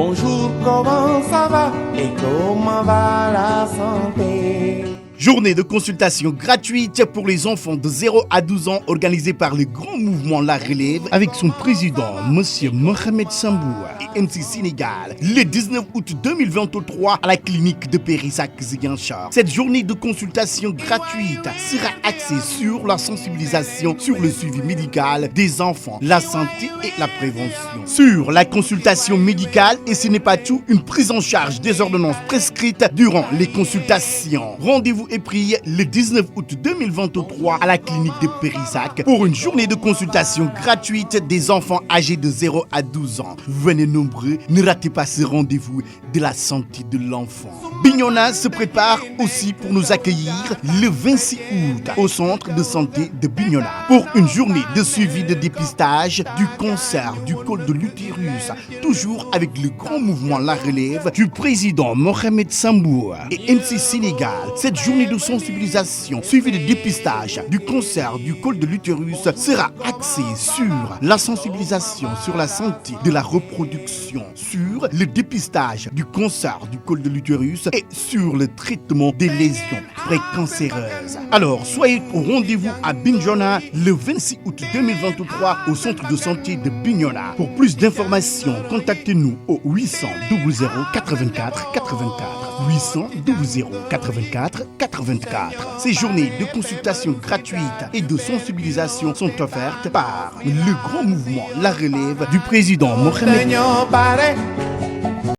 Bonjour, comment ça va et comment va la santé? Journée de consultation gratuite pour les enfants de 0 à 12 ans organisée par le grand mouvement La Relève avec son président, M. Mohamed Samboua et MC Sénégal, le 19 août 2023 à la clinique de Périssac-Ziguinchor. Cette journée de consultation gratuite sera axée sur la sensibilisation sur le suivi médical des enfants, la santé et la prévention. Sur la consultation médicale, et ce n'est pas tout, une prise en charge des ordonnances prescrites durant les consultations. Rendez-vous est pris le 19 août 2023 à la clinique de Périssac pour une journée de consultation gratuite des enfants âgés de 0 à 12 ans. Venez nombreux, ne ratez pas ce rendez-vous de la santé de l'enfant. Bignona se prépare aussi pour nous accueillir le 26 août au centre de santé de Bignona pour une journée de suivi de dépistage du cancer du col de l'utérus, toujours avec le grand mouvement La Relève du président Mohamed Samboua et MC Sénégal. Cette journée de sensibilisation suivie de dépistage du cancer du col de l'utérus sera axée sur la sensibilisation sur la santé de la reproduction, sur le dépistage du cancer du col de l'utérus et sur le traitement des lésions précancéreuses. Alors, soyez au rendez-vous à Bignona le 26 août 2023 au centre de santé de Bignona. Pour plus d'informations, contactez-nous au 800 00 84 84. 800 00 84 84. Ces journées de consultation gratuite et de sensibilisation sont offertes par le grand mouvement La Relève du président Mohamed.